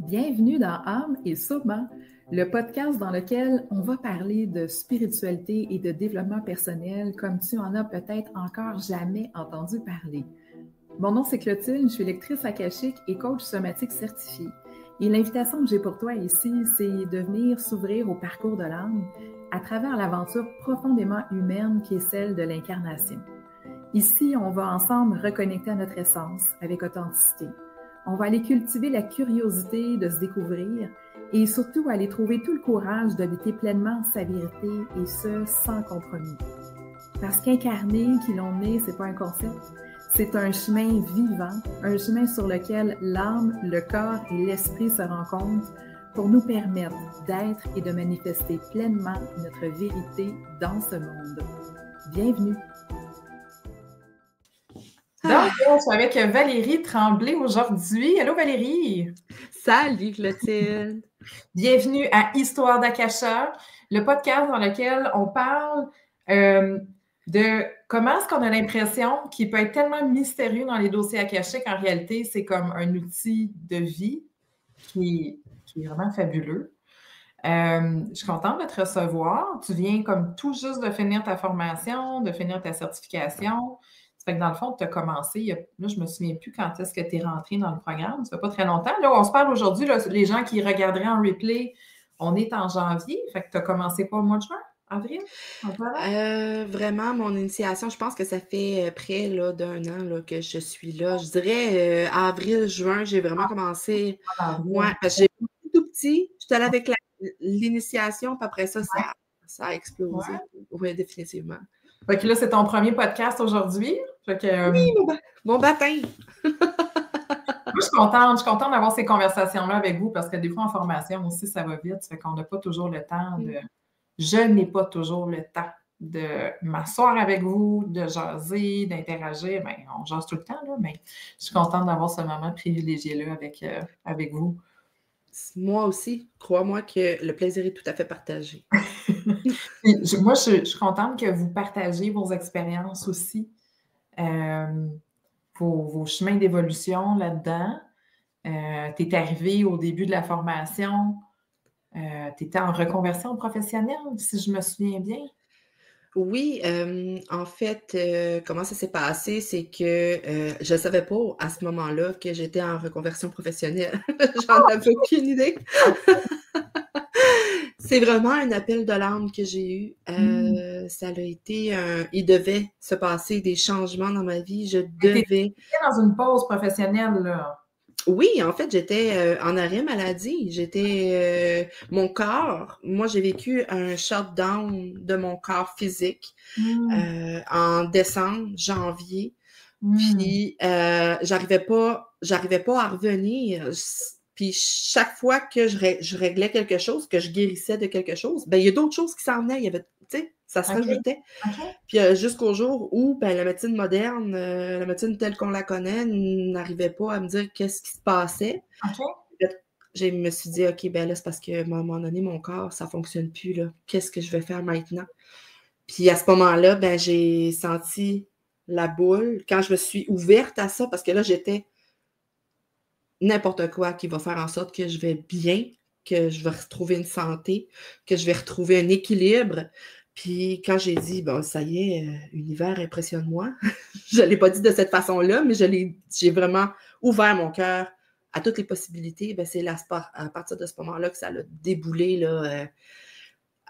Bienvenue dans Âme et Soma, le podcast dans lequel on va parler de spiritualité et de développement personnel comme tu en as peut-être encore jamais entendu parler. Mon nom c'est Clotilde, je suis lectrice akashique et coach somatique certifiée. Et l'invitation que j'ai pour toi ici, c'est de venir s'ouvrir au parcours de l'âme à travers l'aventure profondément humaine qui est celle de l'incarnation. Ici, on va ensemble reconnecter à notre essence avec authenticité. On va aller cultiver la curiosité de se découvrir et surtout aller trouver tout le courage d'habiter pleinement sa vérité et ce, sans compromis. Parce qu'incarner qui l'on est, c'est pas un concept, c'est un chemin vivant, un chemin sur lequel l'âme, le corps et l'esprit se rencontrent pour nous permettre d'être et de manifester pleinement notre vérité dans ce monde. Bienvenue! Donc, je suis avec Valérie Tremblay aujourd'hui. Allô Valérie! Salut Clotilde! Bienvenue à Histoire d'Akasha, le podcast dans lequel on parle de comment est-ce qu'on a l'impression qu'il peut être tellement mystérieux dans les dossiers akashiques. En réalité, c'est comme un outil de vie qui est vraiment fabuleux. Je suis contente de te recevoir. Tu viens comme tout juste de finir ta formation, de finir ta certification. Ça fait que dans le fond, tu as commencé, là, je ne me souviens plus quand est-ce que tu es rentré dans le programme. Ça fait pas très longtemps. Là, on se parle aujourd'hui, les gens qui regarderaient en replay, on est en janvier. Fait que tu as commencé pas au mois de juin, avril? Vraiment, mon initiation, je pense que ça fait près d'un an là, que je suis là. Je dirais avril, juin, j'ai vraiment commencé. Ouais, parce que j'ai tout petit. J'étais allée avec l'initiation, puis après ça, ça a explosé. Oui, définitivement. Fait que là, c'est ton premier podcast aujourd'hui. Oui, mon baptême! Moi, je suis contente d'avoir ces conversations-là avec vous parce que des fois, en formation aussi, ça va vite. Ça fait qu'on n'a pas toujours le temps de... Je n'ai pas toujours le temps de m'asseoir avec vous, de jaser, d'interagir. Bien, on jase tout le temps, là, mais je suis contente d'avoir ce moment privilégié-là avec vous. Moi aussi, crois-moi que le plaisir est tout à fait partagé. Moi, je suis contente que vous partagiez vos expériences aussi, vos chemins d'évolution là-dedans. Tu es arrivé au début de la formation, tu étais en reconversion professionnelle, si je me souviens bien. Oui, en fait, comment ça s'est passé, c'est que je ne savais pas à ce moment-là que j'étais en reconversion professionnelle. J'en avais aucune idée. C'est vraiment un appel de l'âme que j'ai eu. Ça a été il devait se passer des changements dans ma vie. Je devais... T'étais dans une pause professionnelle, là. Oui, en fait, j'étais en arrêt maladie. J'étais mon corps. Moi, j'ai vécu un shutdown de mon corps physique en décembre, janvier. Puis j'arrivais pas à revenir. Puis chaque fois que je réglais quelque chose, que je guérissais de quelque chose, ben il y a d'autres choses qui s'en venaient. Il y avait, tu sais, ça se rajoutait. Puis jusqu'au jour où ben, la médecine moderne, la médecine telle qu'on la connaît, n'arrivait pas à me dire qu'est-ce qui se passait. Je me suis dit, OK, ben là, c'est parce qu'à un moment donné, mon corps, ça fonctionne plus, là. Qu'est-ce que je vais faire maintenant? Puis à ce moment-là, ben j'ai senti la boule. Quand je me suis ouverte à ça, parce que là, j'étais n'importe quoi qui va faire en sorte que je vais bien, que je vais retrouver une santé, que je vais retrouver un équilibre. Puis quand j'ai dit, bon, ça y est, univers, impressionne-moi. Je ne l'ai pas dit de cette façon-là, mais j'ai vraiment ouvert mon cœur à toutes les possibilités. Ben, c'est à partir de ce moment-là que ça a déboulé. Là,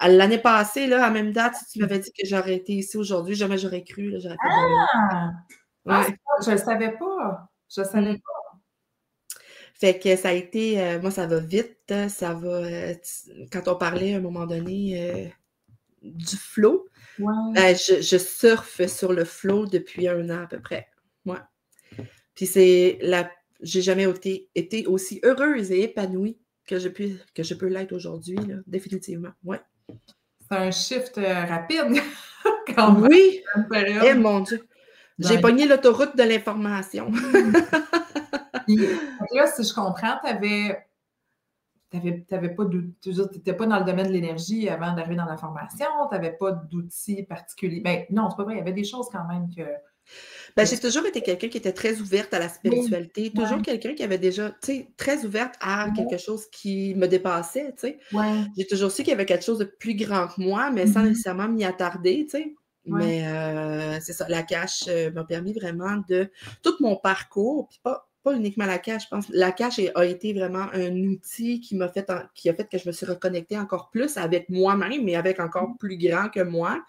l'année passée, là, à la même date, si tu m'avais dit que j'aurais été ici aujourd'hui, jamais j'aurais cru. Là, je ne le savais pas. Je ne savais pas. Fait que ça a été, moi, ça va vite, ça va, quand on parlait à un moment donné du flow, ben, je surfe sur le flow depuis 1 an à peu près. Ouais. Puis j'ai jamais été aussi heureuse et épanouie que je peux l'être aujourd'hui, là, définitivement. Ouais. C'est un shift rapide. Quand même, oui! Eh mon Dieu! J'ai pogné l'autoroute de l'information. Là, si je comprends, t'avais pas tu n'étais pas dans le domaine de l'énergie avant d'arriver dans la formation, tu n'avais pas d'outils particuliers. Ben, non, c'est pas vrai, il y avait des choses quand même que... Ben, j'ai toujours été quelqu'un qui était très ouverte à la spiritualité, toujours quelqu'un qui avait déjà, tu sais, très ouverte à quelque chose qui me dépassait, tu sais. J'ai toujours su qu'il y avait quelque chose de plus grand que moi, mais sans nécessairement m'y attarder, tu sais. Mais c'est ça, la cache m'a permis vraiment de tout mon parcours, puis pas uniquement la cache, je pense. La cache a été vraiment un outil qui a fait que je me suis reconnectée encore plus avec moi-même, mais avec encore plus grand que moi,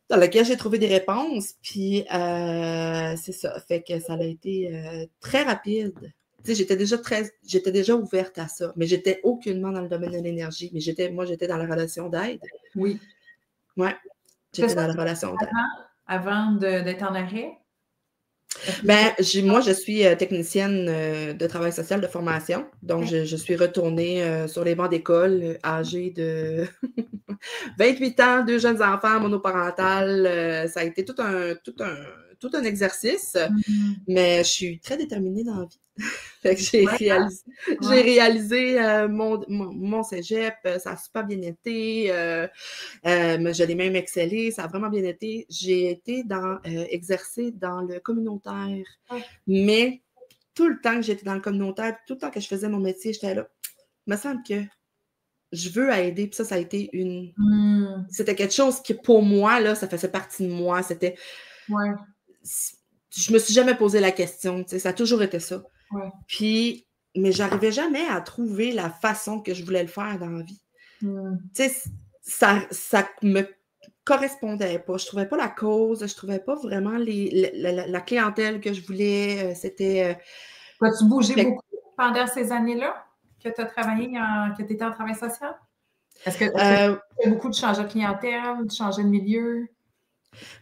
dans lequel j'ai trouvé des réponses. Puis c'est ça, fait que ça a été très rapide. Tu sais, j'étais déjà ouverte à ça, mais j'étais aucunement dans le domaine de l'énergie. Mais j'étais dans la relation d'aide. Oui. Ouais, j'étais dans la relation d'aide. Avant d'être en arrêt? Ben, moi, je suis technicienne de travail social de formation. Donc, je suis retournée sur les bancs d'école, âgée de 28 ans, 2 jeunes enfants, monoparentales. Ça a été tout un exercice, mais je suis très déterminée dans la vie. Fait que j'ai réalisé mon cégep, ça a super bien été. Je l'ai même excellé, ça a vraiment bien été. J'ai été exercer dans le communautaire, mais tout le temps que j'étais dans le communautaire, tout le temps que je faisais mon métier, j'étais là. Il me semble que je veux aider, puis ça a été c'était quelque chose qui, pour moi, là, ça faisait partie de moi. C'était... Je me suis jamais posé la question, tu sais, ça a toujours été ça. Puis, mais j'arrivais jamais à trouver la façon que je voulais le faire dans la vie. Tu sais, ça me correspondait pas. Je trouvais pas la cause, je trouvais pas vraiment la clientèle que je voulais. C'était... As-tu bougé beaucoup pendant ces années-là que tu as travaillé, que tu étais en travail social? Est-ce que tu as beaucoup de changer de clientèle, de changer de milieu?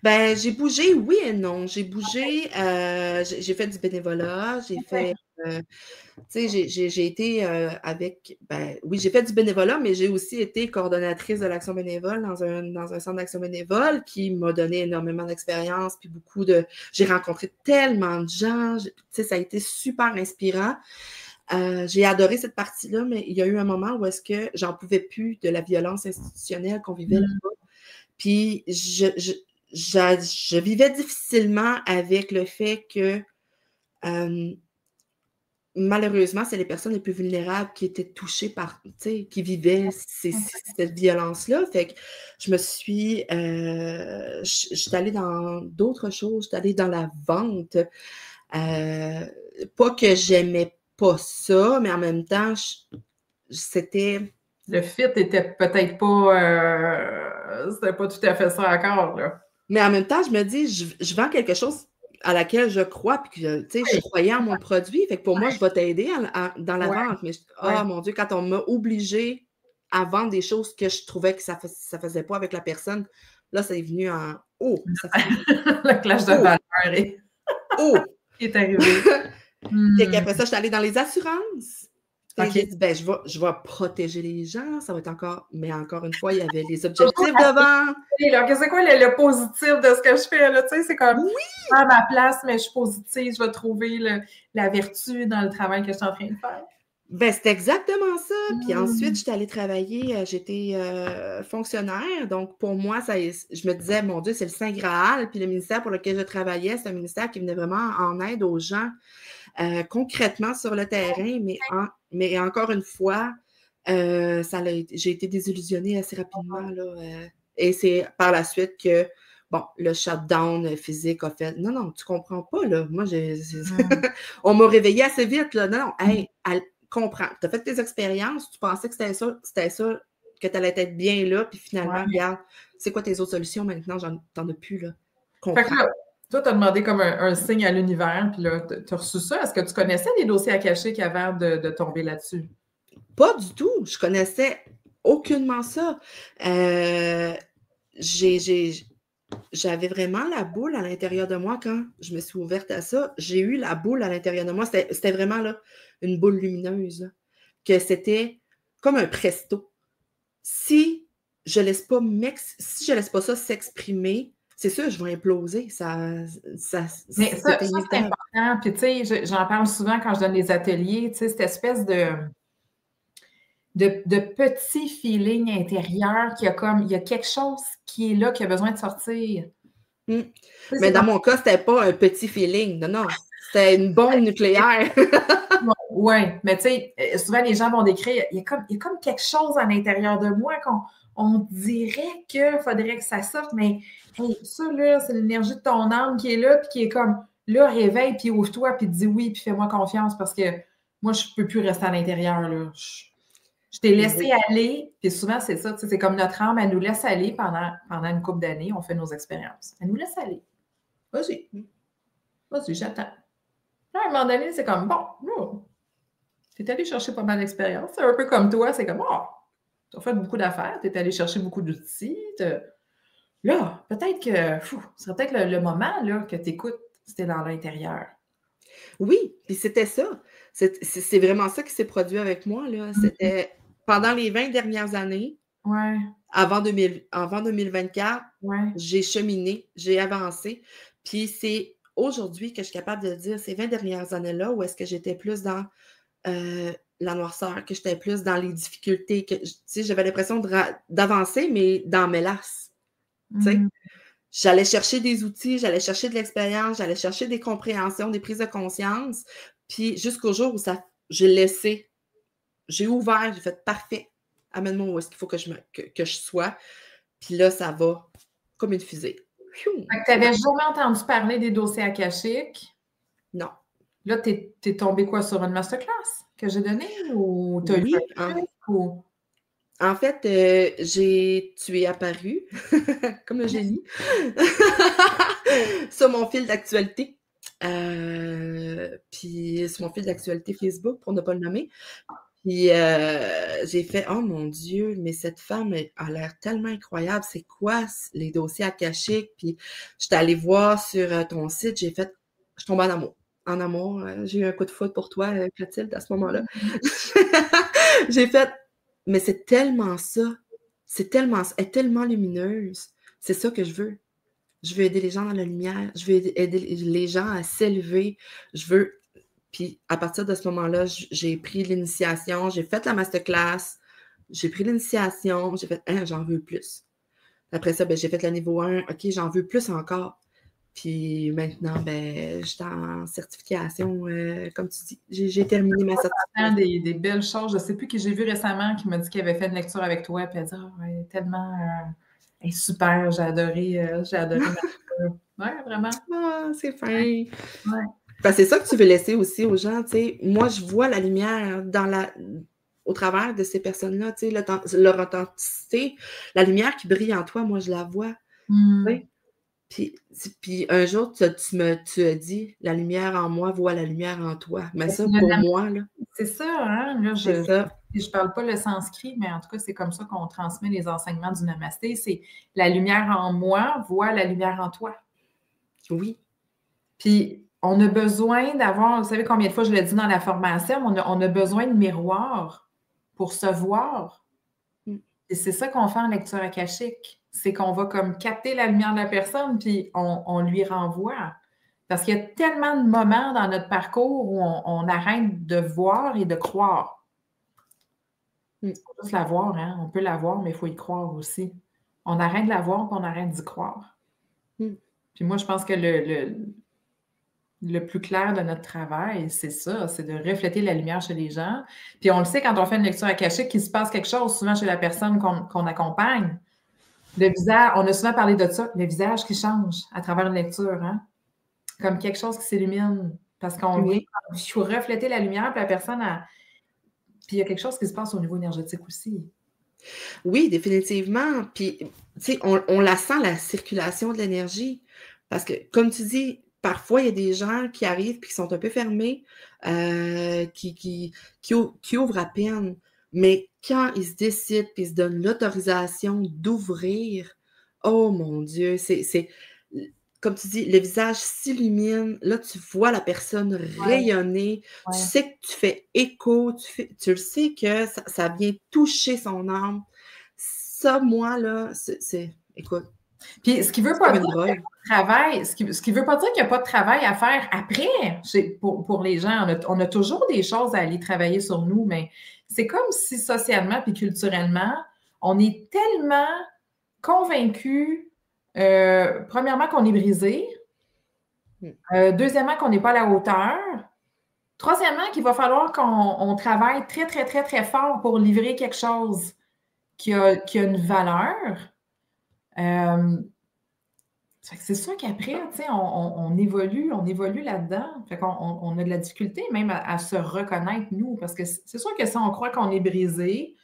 Ben, j'ai bougé, oui et non. J'ai bougé, j'ai fait du bénévolat, j'ai fait, tu sais, j'ai été oui, j'ai fait du bénévolat, mais j'ai aussi été coordonnatrice de l'action bénévole dans un centre d'action bénévole qui m'a donné énormément d'expérience, puis j'ai rencontré tellement de gens, tu sais, ça a été super inspirant. J'ai adoré cette partie-là, mais il y a eu un moment où est-ce que j'en pouvais plus de la violence institutionnelle qu'on vivait là-bas. Puis je vivais difficilement avec le fait que malheureusement, c'est les personnes les plus vulnérables qui étaient touchées par, tu sais, qui vivaient cette violence-là. Fait que je suis allée dans d'autres choses, je suis allée dans la vente. Pas que j'aimais pas ça, mais en même temps, c'était... Le fit était peut-être pas... c'était pas tout à fait ça encore, là. Mais en même temps, je me dis, je vends quelque chose à laquelle je crois, puis que, tu sais, je croyais en mon produit. Fait que pour moi, je vais t'aider dans la vente. Mais, mon Dieu, quand on m'a obligée à vendre des choses que je trouvais que ça faisait pas avec la personne, là, ça est venu en haut. Le clash de valeurs est arrivé. Et qu'après ça, je suis allée dans les assurances. J'ai dit, je vais protéger les gens, ça va être encore... Mais encore une fois, il y avait les objectifs devant. C'est quoi le positif de ce que je fais? Là? Tu sais, c'est comme, je prends ma place, mais je suis positive, je vais trouver la vertu dans le travail que je suis en train de faire. Ben, c'est exactement ça. Puis ensuite, j'étais allée travailler, j'étais fonctionnaire. Donc, pour moi, je me disais, mon Dieu, c'est le Saint Graal. Puis le ministère pour lequel je travaillais, c'est un ministère qui venait vraiment en aide aux gens concrètement sur le terrain. Mais encore une fois, j'ai été désillusionnée assez rapidement. Là, et c'est par la suite que, le shutdown physique a fait, non, tu comprends pas, là. Moi, on m'a réveillée assez vite, là. Non, hey, comprends. Tu as fait tes expériences, tu pensais que c'était ça, que tu allais être bien là, puis finalement, regarde, c'est quoi tes autres solutions maintenant? T'en as plus, là. Comprends. Fait que là, toi, tu as demandé comme un signe à l'univers, puis là, tu as reçu ça. Est-ce que tu connaissais les dossiers akashiques avant de tomber là-dessus? Pas du tout. Je connaissais aucunement ça. J'avais vraiment la boule à l'intérieur de moi quand je me suis ouverte à ça. J'ai eu la boule à l'intérieur de moi. C'était vraiment là, une boule lumineuse. Là, que c'était comme un presto. Si je laisse pas ça s'exprimer, c'est sûr, je vais imploser. Mais ça c'est important. Puis, tu sais, j'en parle souvent quand je donne des ateliers, tu sais, cette espèce de petit feeling intérieur il y a quelque chose qui est là, qui a besoin de sortir. Mm. Mais dans mon cas, c'était pas un petit feeling. Non, non. C'était une bombe nucléaire. Oui, mais tu sais, souvent les gens vont décrire, il y a comme quelque chose à l'intérieur de moi qu'on dirait qu'il faudrait que ça sorte, mais hey, ça, là, c'est l'énergie de ton âme qui est là, puis qui est comme, là, réveille, puis ouvre-toi, puis dis oui, puis fais-moi confiance, parce que moi, je peux plus rester à l'intérieur, là. Je t'ai laissé aller, puis souvent, c'est ça, tu sais, c'est comme notre âme, elle nous laisse aller pendant une couple d'années, on fait nos expériences. Elle nous laisse aller. Vas-y. Vas-y, j'attends. Là, à un moment donné, c'est comme, bon, là, tu es allé chercher pas mal d'expérience. C'est un peu comme toi, c'est comme, oh, tu as fait beaucoup d'affaires, tu es allé chercher beaucoup d'outils. Là, peut-être que, ce serait peut-être le moment là, que tu écoutes, c'était dans l'intérieur. Oui, puis c'était ça. C'est vraiment ça qui s'est produit avec moi, là. C'était pendant les 20 dernières années, Ouais. avant 2024, Ouais. j'ai cheminé, j'ai avancé. Puis c'est aujourd'hui que je suis capable de dire ces 20 dernières années-là où est-ce que j'étais plus dans la noirceur, que j'étais plus dans les difficultés, que j'avais l'impression d'avancer, mais dans mes lasses. J'allais chercher des outils, j'allais chercher de l'expérience, j'allais chercher des compréhensions, des prises de conscience. Puis jusqu'au jour où j'ai laissé, j'ai ouvert, j'ai fait parfait. Amène-moi où est-ce qu'il faut que je sois. Puis là, ça va comme une fusée. Tu n'avais jamais entendu parler des dossiers akashiques? Non. Là, tu es tombé quoi sur une masterclass que j'ai donnée ou tu as oui, eu un truc ou... En fait, tu es apparu comme un génie sur mon fil d'actualité. Puis sur mon fil d'actualité Facebook, pour ne pas le nommer. Puis j'ai fait « Oh mon Dieu, mais cette femme a l'air tellement incroyable. C'est quoi les dossiers akashiques? » Puis j'étais allée voir sur ton site, je tombe en amour. En amour, j'ai eu un coup de foudre pour toi, Clotilde, à ce moment-là. J'ai fait « Mais c'est tellement ça. Elle est tellement lumineuse. C'est ça que je veux. Je veux aider les gens dans la lumière. Je veux aider les gens à s'élever. Je veux... » Puis à partir de ce moment-là, j'ai pris l'initiation, j'ai fait la masterclass, j'ai pris l'initiation, j'ai fait « j'en veux plus ». Après ça, j'ai fait le niveau 1, OK, j'en veux plus encore. Puis maintenant, je suis en certification, comme tu dis. J'ai terminé ma certification. Des belles choses. Je ne sais plus qui j'ai vu récemment qui m'a dit qu'il avait fait une lecture avec toi, puis elle a dit « ouais, tellement super, j'ai adoré ma lecture. » Ouais, vraiment. Ah, c'est fin. Ouais. C'est ça que tu veux laisser aussi aux gens, tu sais. Moi, je vois la lumière au travers de ces personnes-là, tu sais, leur authenticité, la lumière qui brille en toi, moi, je la vois. Puis un jour, tu as dit, la lumière en moi voit la lumière en toi. Mais ça, pour moi, là. C'est ça, hein? Là, je ne parle pas le sanskrit, mais en tout cas, c'est comme ça qu'on transmet les enseignements du namasté. C'est la lumière en moi voit la lumière en toi. Oui. Puis, on a besoin d'avoir, vous savez combien de fois je l'ai dit dans la formation, on a besoin de miroirs pour se voir. Et c'est ça qu'on fait en lecture akashique. C'est qu'on va comme capter la lumière de la personne, puis on lui renvoie. Parce qu'il y a tellement de moments dans notre parcours où on arrête de voir et de croire. Il faut juste la voir, hein? On peut la voir, mais il faut y croire aussi. On arrête de la voir, puis on arrête d'y croire. Puis moi, je pense que le plus clair de notre travail, c'est ça, c'est de refléter la lumière chez les gens. Puis on le sait quand on fait une lecture akashique qu'il se passe quelque chose souvent chez la personne qu'on accompagne. Le visage, on a souvent parlé de ça, le visage qui change à travers une lecture, hein? Comme quelque chose qui s'illumine. Parce qu'on vient refléter la lumière, puis la personne a... Puis il y a quelque chose qui se passe au niveau énergétique aussi. Oui, définitivement. Puis, tu sais, on la sent, la circulation de l'énergie. Parce que, comme tu dis, parfois, il y a des gens qui arrivent puis qui sont un peu fermés, qui ouvrent à peine. Mais quand ils se décident puis ils se donnent l'autorisation d'ouvrir, oh mon Dieu, c'est comme tu dis, le visage s'illumine. Là, tu vois la personne rayonner. Tu sais que tu fais écho. Tu le sais que ça vient toucher son âme. Ça, moi, là, écoute. Puis, ce qui ne veut pas dire qu'il n'y a pas de travail, ce qui veut pas dire qu'il n'y a pas de travail à faire après. Pour les gens, on a toujours des choses à aller travailler sur nous, mais c'est comme si socialement puis culturellement, on est tellement convaincus Premièrement, qu'on est brisé. Deuxièmement, qu'on n'est pas à la hauteur. Troisièmement, qu'il va falloir qu'on travaille très, très, très, très fort pour livrer quelque chose qui a une valeur. C'est sûr qu'après, on évolue là-dedans. Fait qu'on a de la difficulté même à se reconnaître, nous, parce que c'est sûr que si on croit qu'on est brisé,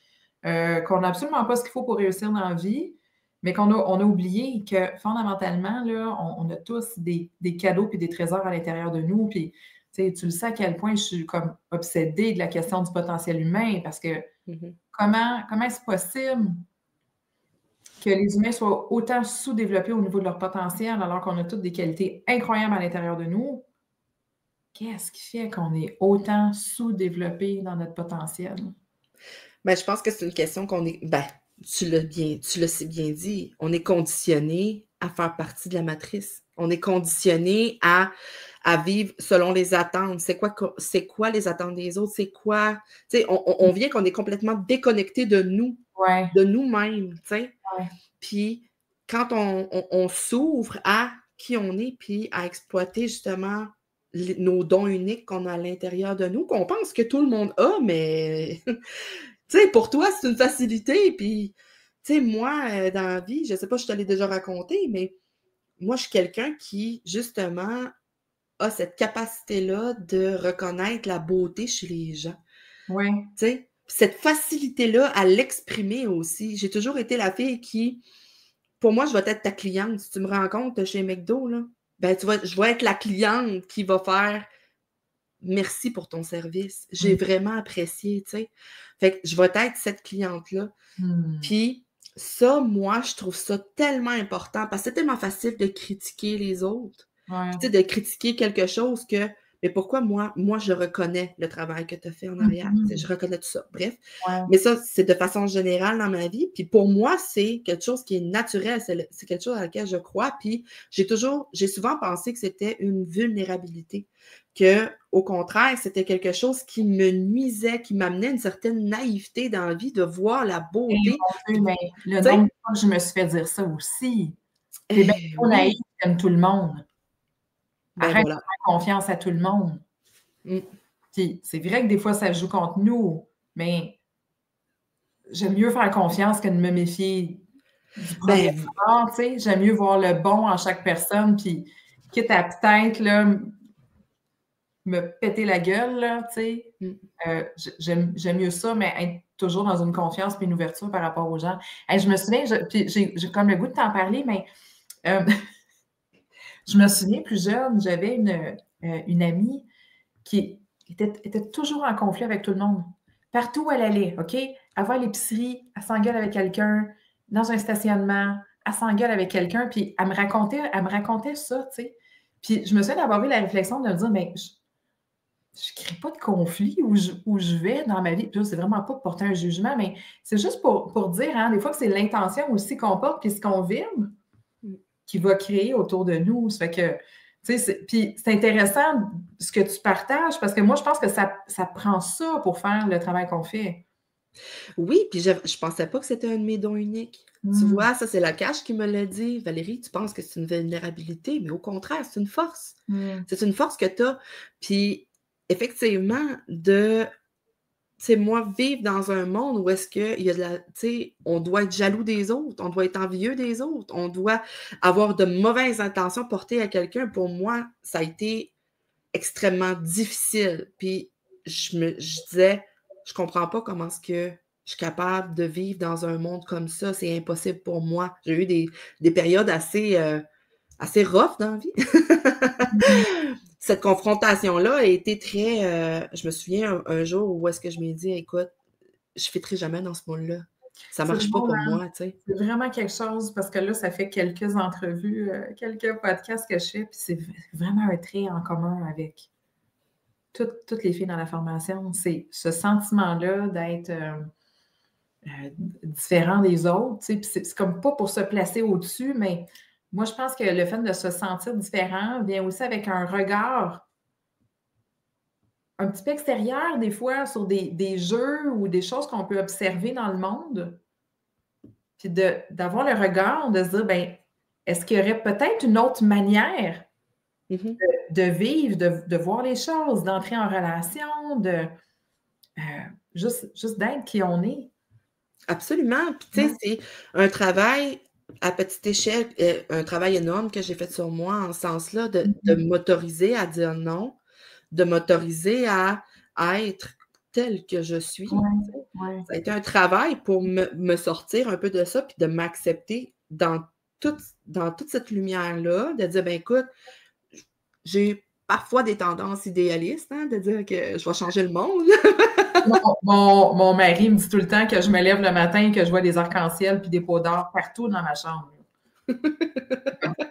qu'on n'a absolument pas ce qu'il faut pour réussir dans la vie, mais on a oublié que fondamentalement, là, on a tous des cadeaux et des trésors à l'intérieur de nous. Puis, tu le sais à quel point je suis comme obsédée de la question du potentiel humain, parce que comment est-ce possible que les humains soient autant sous-développés au niveau de leur potentiel alors qu'on a toutes des qualités incroyables à l'intérieur de nous? Qu'est-ce qui fait qu'on est autant sous-développés dans notre potentiel? Ben, je pense que c'est une question qu'on est... Ben, tu l'as si bien dit. On est conditionné à faire partie de la matrice. On est conditionné à vivre selon les attentes. C'est quoi les attentes des autres? C'est quoi? Tu sais, on vient qu'on est complètement déconnecté de nous, de nous-mêmes, tu sais. Ouais. Puis, quand on s'ouvre à qui on est, puis à exploiter justement nos dons uniques qu'on a à l'intérieur de nous, qu'on pense que tout le monde a, mais... Tu sais, pour toi, c'est une facilité. Puis, tu sais, moi, dans la vie, je sais pas, je te l'ai déjà raconté, mais moi, je suis quelqu'un qui, justement, a cette capacité-là de reconnaître la beauté chez les gens. Oui. Tu sais, cette facilité-là à l'exprimer aussi. J'ai toujours été la fille qui, pour moi, je vais être ta cliente. Si tu me rencontres chez McDo, là, ben, je vais être la cliente qui va faire merci pour ton service. J'ai vraiment apprécié, tu sais. Fait que je vais être cette cliente-là. Puis ça, moi, je trouve ça tellement important parce que c'est tellement facile de critiquer les autres. Ouais. Tu sais, de critiquer quelque chose que, mais pourquoi moi, je reconnais le travail que tu as fait en arrière. Tu sais, je reconnais tout ça. Bref. Ouais. Mais ça, c'est de façon générale dans ma vie. Puis pour moi, c'est quelque chose qui est naturel. C'est quelque chose à laquelle je crois. Puis j'ai souvent pensé que c'était une vulnérabilité. Que, au contraire, c'était quelque chose qui me nuisait, qui m'amenait une certaine naïveté dans la vie de voir la beauté. Mais le nombre de fois que je me suis fait dire ça aussi. T'es bien trop naïf comme tout le monde. Arrête de faire confiance à tout le monde. Puis, c'est vrai que des fois, ça joue contre nous, mais j'aime mieux faire confiance que de me méfier du premier abord, tu sais. J'aime mieux voir le bon en chaque personne, puis quitte à peut-être, là, me péter la gueule, là, tu sais. J'aime mieux ça, mais être toujours dans une confiance et une ouverture par rapport aux gens. Je me souviens, puis j'ai comme le goût de t'en parler, mais je me souviens plus jeune, j'avais une amie qui était toujours en conflit avec tout le monde. Partout où elle allait, OK? Elle va à l'épicerie, elle s'engueule avec quelqu'un, dans un stationnement, elle s'engueule avec quelqu'un, puis elle me racontait ça, tu sais. Puis je me souviens d'avoir eu la réflexion de me dire, mais je ne crée pas de conflit où je vais dans ma vie. Puis c'est vraiment pas pour porter un jugement, mais c'est juste pour dire, hein, des fois que c'est l'intention aussi qu'on porte puis ce qu'on vibre qui va créer autour de nous. Ça fait que, tu sais, puis c'est intéressant ce que tu partages parce que moi, je pense que ça prend ça pour faire le travail qu'on fait. Oui, puis je pensais pas que c'était un de mes dons uniques. Tu vois, ça, c'est la cache qui me l'a dit. Valérie, tu penses que c'est une vulnérabilité, mais au contraire, c'est une force. C'est une force que tu as. Puis, effectivement, tu sais, moi, vivre dans un monde où est-ce qu'il y a tu sais, on doit être jaloux des autres, on doit être envieux des autres, on doit avoir de mauvaises intentions portées à quelqu'un. Pour moi, ça a été extrêmement difficile. Puis, je disais, je comprends pas comment est-ce que je suis capable de vivre dans un monde comme ça. C'est impossible pour moi. J'ai eu des périodes assez rough dans la vie. Cette confrontation-là a été très... je me souviens un jour où est-ce que je m'ai dit, écoute, je ne fitterai jamais dans ce monde-là. Ça ne marche pas pour moi, tu sais. C'est vraiment quelque chose, parce que là, ça fait quelques entrevues, quelques podcasts que je fais, puis c'est vraiment un trait en commun avec toutes les filles dans la formation. C'est ce sentiment-là d'être différent des autres, tu sais, puis c'est comme pas pour se placer au-dessus, mais moi, je pense que le fait de se sentir différent vient aussi avec un regard un petit peu extérieur, des fois, sur des jeux ou des choses qu'on peut observer dans le monde. Puis d'avoir le regard, de se dire, ben est-ce qu'il y aurait peut-être une autre manière Mhm. de vivre, de voir les choses, d'entrer en relation, juste d'être qui on est? Absolument. Puis, tu sais, c'est un travail à petite échelle, un travail énorme que j'ai fait sur moi en ce sens-là, de m'autoriser à dire non, de m'autoriser à être telle que je suis. Ouais. Ça a été un travail pour me sortir un peu de ça, puis de m'accepter dans toute cette lumière-là, de dire, ben écoute, j'ai parfois des tendances idéalistes, hein, de dire que je vais changer le monde. Mon mari me dit tout le temps que je me lève le matin et que je vois des arcs-en-ciel puis des pots d'or partout dans ma chambre.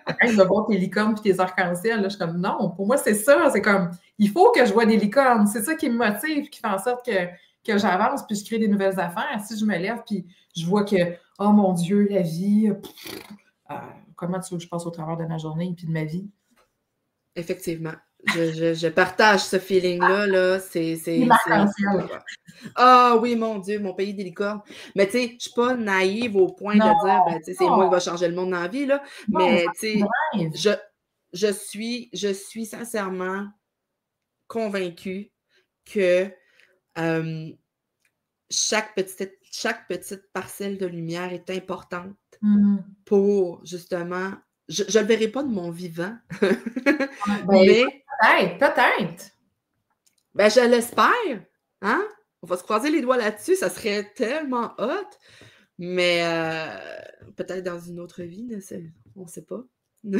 Arrête de voir tes licornes puis tes arcs-en-ciel. Là, je suis comme, non, pour moi, c'est ça. C'est comme, il faut que je vois des licornes. C'est ça qui me motive, qui fait en sorte que j'avance puis je crée des nouvelles affaires. Si je me lève puis je vois que, oh mon Dieu, la vie, comment tu veux que je passe au travers de ma journée et puis de ma vie? Effectivement. Je partage ce feeling-là. Là. C'est Arc-en-ciel. Ah oui, mon Dieu, mon pays des licornes. Mais tu sais, je suis pas naïve au point Non, de dire, ben, tu sais, c'est non, moi qui va changer le monde dans la vie, là. non, mais Mais tu ça sais, je suis sincèrement convaincue que chaque petite parcelle de lumière est importante pour, justement, je ne le verrai pas de mon vivant, mais peut-être. ben, je l'espère, hein? On va se croiser les doigts là-dessus, ça serait tellement hot, mais peut-être dans une autre vie, on ne sait pas. Ça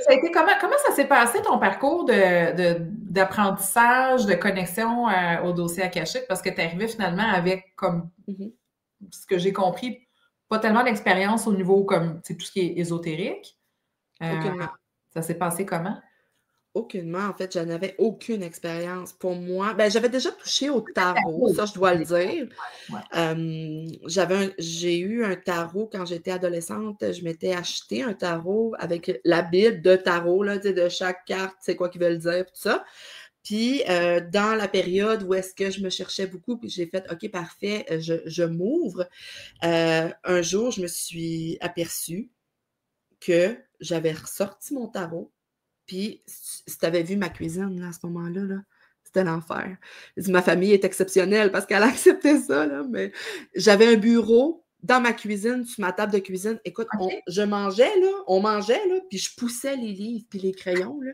a été comment ça s'est passé ton parcours d'apprentissage, de connexion au dossier akashique? Parce que tu es arrivé finalement avec, comme ce que j'ai compris, pas tellement d'expérience au niveau comme tout ce qui est ésotérique. Aucunement. Ça s'est passé comment? Aucunement. En fait, je n'avais aucune expérience. Pour moi, ben, j'avais déjà touché au tarot, ça, je dois le dire. J'ai eu un tarot quand j'étais adolescente. Je m'étais acheté un tarot avec la Bible de tarot, là, de chaque carte, c'est quoi qu'ils veulent dire, tout ça. Puis, dans la période où est-ce que je me cherchais beaucoup, puis j'ai fait, OK, parfait, je m'ouvre. Un jour, je me suis aperçue que j'avais ressorti mon tarot. Puis, si tu avais vu ma cuisine là, à ce moment-là, là, c'était l'enfer. Ma famille est exceptionnelle parce qu'elle acceptait ça, là, mais j'avais un bureau dans ma cuisine, sur ma table de cuisine. Écoute, on mangeait, là, puis je poussais les livres puis les crayons, là,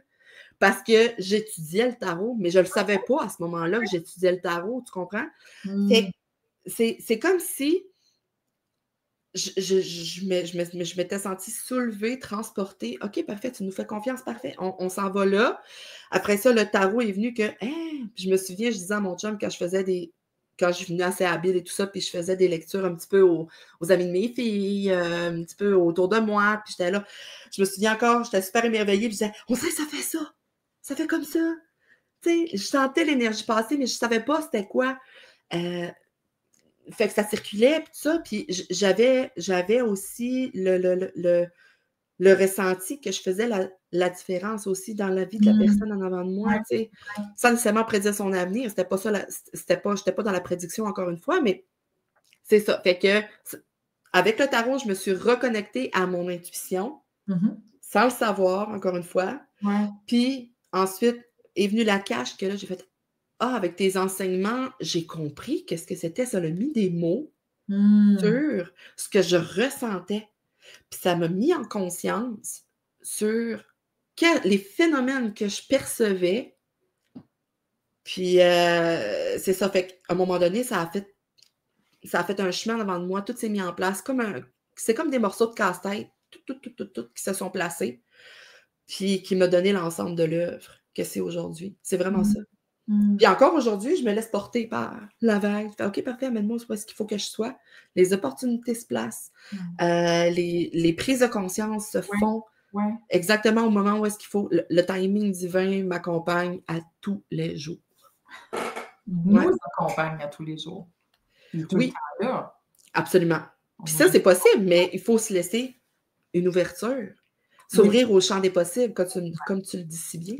parce que j'étudiais le tarot, mais je ne le savais pas à ce moment-là que j'étudiais le tarot, tu comprends? C'est comme si je m'étais sentie soulevée, transportée. OK, parfait, tu nous fais confiance, parfait. On s'en va là. Après ça, le tarot est venu que, je me souviens, je disais à mon chum quand je suis venue assez habile et tout ça, puis je faisais des lectures un petit peu aux amis de mes filles, un petit peu autour de moi, puis j'étais là. Je me souviens encore, j'étais super émerveillée, puis je disais, on sait, ça fait ça. Ça fait comme ça. Tu sais, je sentais l'énergie passer, mais je savais pas c'était quoi. Fait que ça circulait, puis tout ça, puis j'avais aussi le ressenti que je faisais la différence aussi dans la vie de la personne en avant de moi, tu sais, sans nécessairement prédire son avenir. C'était pas ça, j'étais pas dans la prédiction encore une fois, mais c'est ça. Fait que avec le tarot, je me suis reconnectée à mon intuition, sans le savoir, encore une fois. Puis ensuite est venue la cache que là, j'ai fait avec tes enseignements, j'ai compris qu'est-ce que c'était. Ça m'a mis des mots sur ce que je ressentais. Puis ça m'a mis en conscience sur les phénomènes que je percevais. Puis c'est ça. Fait qu'à un moment donné, ça a fait un chemin devant de moi. Tout s'est mis en place. C'est comme des morceaux de casse-tête, tout, qui se sont placés. Puis qui m'a donné l'ensemble de l'œuvre que c'est aujourd'hui. C'est vraiment ça. Puis encore aujourd'hui, je me laisse porter par la vague. OK, parfait, amène-moi où est-ce qu'il faut que je sois. Les opportunités se placent. Les prises de conscience se font exactement au moment où est-ce qu'il faut. Le timing divin m'accompagne à tous les jours. Nous accompagne à tous les jours. Oui, absolument. Puis ça, c'est possible, mais il faut se laisser une ouverture. S'ouvrir au champ des possibles, comme tu le dis si bien.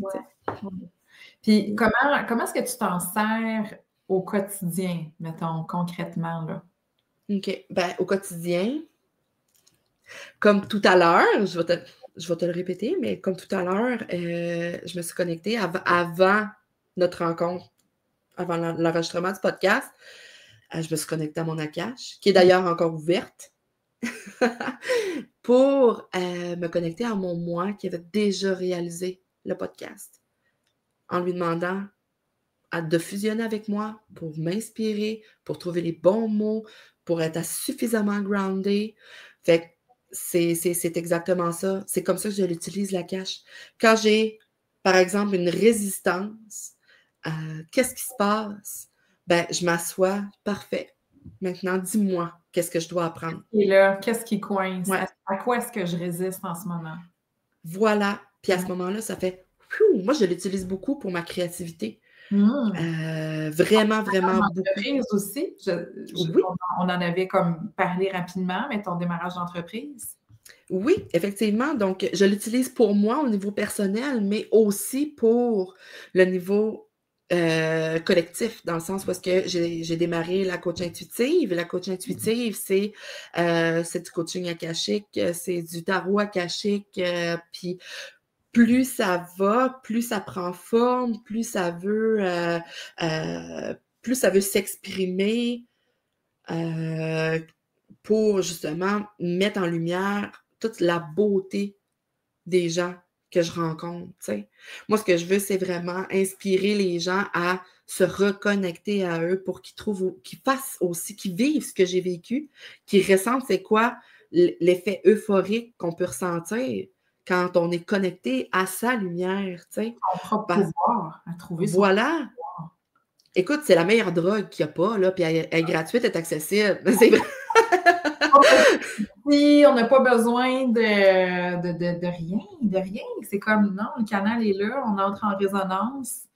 Puis comment est-ce que tu t'en sers au quotidien, mettons, concrètement, là? OK. Ben, au quotidien, Comme tout à l'heure, je vais te le répéter, mais comme tout à l'heure, je me suis connectée avant notre rencontre, avant l'enregistrement du podcast. Je me suis connectée à mon Akash, qui est d'ailleurs encore ouverte, pour me connecter à mon moi qui avait déjà réalisé le podcast, en lui demandant de fusionner avec moi pour m'inspirer, pour trouver les bons mots, pour être suffisamment grounded. Fait que c'est exactement ça. C'est comme ça que je l'utilise, l'Akash. Quand j'ai, par exemple, une résistance, qu'est-ce qui se passe? Ben, je m'assois, parfait. Maintenant, dis-moi, qu'est-ce que je dois apprendre? Et là, qu'est-ce qui coince? Ouais. À quoi est-ce que je résiste en ce moment? Voilà. Puis à ce moment-là, ça fait... Moi, je l'utilise beaucoup pour ma créativité. Vraiment, vraiment beaucoup. Entreprise aussi. Oui. On en avait comme parlé rapidement, mais ton démarrage d'entreprise. Oui, effectivement. Donc, je l'utilise pour moi au niveau personnel, mais aussi pour le niveau collectif, dans le sens où est-ce que j'ai démarré la coach intuitive. La coach intuitive, c'est du coaching akashique, c'est du tarot akashique, puis plus ça va, plus ça prend forme, plus ça veut s'exprimer pour justement mettre en lumière toute la beauté des gens que je rencontre. T'sais. Moi, ce que je veux, c'est vraiment inspirer les gens à se reconnecter à eux pour qu'ils fassent aussi, qu'ils vivent ce que j'ai vécu, qu'ils ressentent c'est quoi l'effet euphorique qu'on peut ressentir quand on est connecté à sa lumière. Son propre pouvoir à trouver son voilà. Pouvoir. Écoute, c'est la meilleure drogue qu'il n'y a pas, là, puis elle est gratuite, elle est accessible. C'est vrai. Oui, on n'a pas besoin de rien. C'est comme, non, le canal est là, on entre en résonance.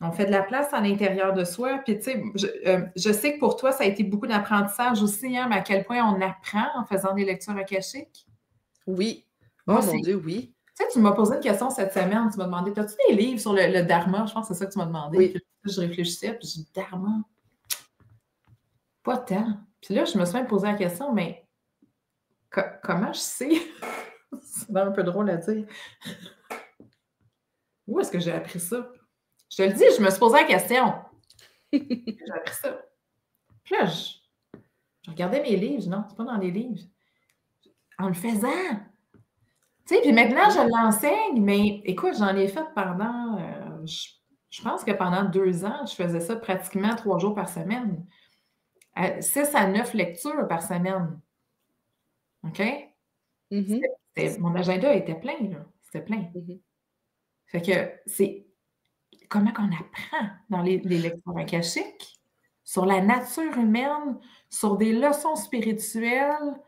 On fait de la place à l'intérieur de soi. Puis, tu sais, je sais que pour toi, ça a été beaucoup d'apprentissage aussi, hein, mais à quel point on apprend en faisant des lectures akashiques? Oui. Oh mon Dieu, oui. Tu sais, tu m'as posé une question cette semaine. Tu m'as demandé, as-tu des livres sur le Dharma? Je pense que c'est ça que tu m'as demandé. Oui. Puis, je réfléchissais, puis je dis, Dharma? Pas tant. Puis là, je me suis même posé la question, mais comment je sais? C'est un peu drôle à dire. Où est-ce que j'ai appris ça? Je te le dis, je me suis posé la question. J'ai appris ça. Puis là, je regardais mes livres. Non, c'est pas dans les livres. En le faisant. Tu sais, puis maintenant, je l'enseigne, mais écoute, j'en ai fait pendant, je pense que pendant 2 ans, je faisais ça pratiquement 3 jours par semaine. 6 à 9 lectures par semaine. OK? Mon agenda était plein, là. C'était plein. Fait que c'est comment qu'on apprend dans les lectures akashiques sur la nature humaine, sur des leçons spirituelles.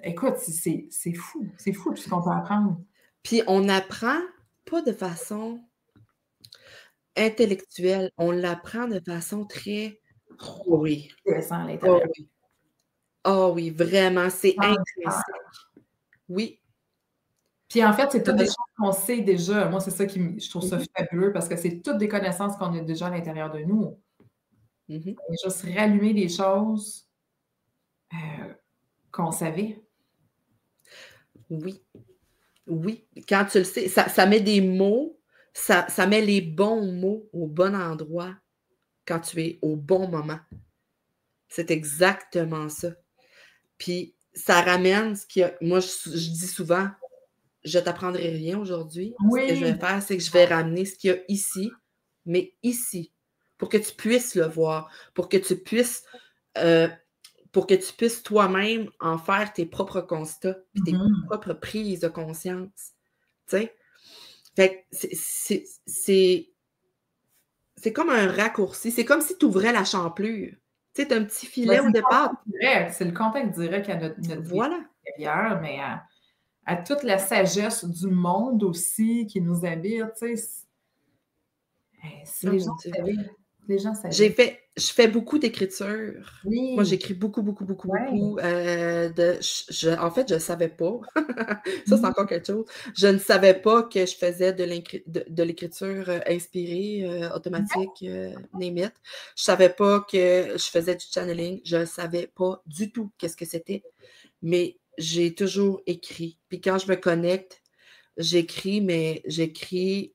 Écoute, c'est fou. C'est fou tout ce qu'on peut apprendre. Puis on n'apprend pas de façon intellectuelle, on l'apprend de façon très... Oui. À l'intérieur. Oh oui. Oh oui, vraiment, c'est intrinsèque. Oui. Puis en fait, c'est toutes des choses qu'on sait déjà. Moi, c'est ça je trouve ça fabuleux parce que c'est toutes des connaissances qu'on a déjà à l'intérieur de nous. Et juste rallumer des choses qu'on savait. Oui. Oui. Quand tu le sais, ça met des mots, ça met les bons mots au bon endroit quand tu es au bon moment. C'est exactement ça. Puis ça ramène ce qu'il y a. Moi, je dis souvent, je ne t'apprendrai rien aujourd'hui. Oui. Ce que je vais faire, c'est que je vais ramener ce qu'il y a ici, mais ici, pour que tu puisses le voir, pour que tu puisses toi-même en faire tes propres constats, puis tes propres prises de conscience. Tu sais? Fait que c'est comme un raccourci. C'est comme si tu ouvrais la champlure. Tu sais, tu as un petit filet au départ. C'est le contact direct à notre voilà. Vie intérieure, mais à toute la sagesse du monde aussi qui nous habite. Tu sais, si les gens savaient. je fais beaucoup d'écriture. Moi, Oui. j'écris beaucoup, beaucoup, beaucoup, Ouais. beaucoup. En fait, je ne savais pas. Ça, c'est Mhm. encore quelque chose. Je ne savais pas que je faisais de l'écriture inspirée, automatique, name it. Je ne savais pas que je faisais du channeling. Je ne savais pas du tout qu'est-ce que c'était. Mais j'ai toujours écrit. Puis quand je me connecte, j'écris, mais j'écris...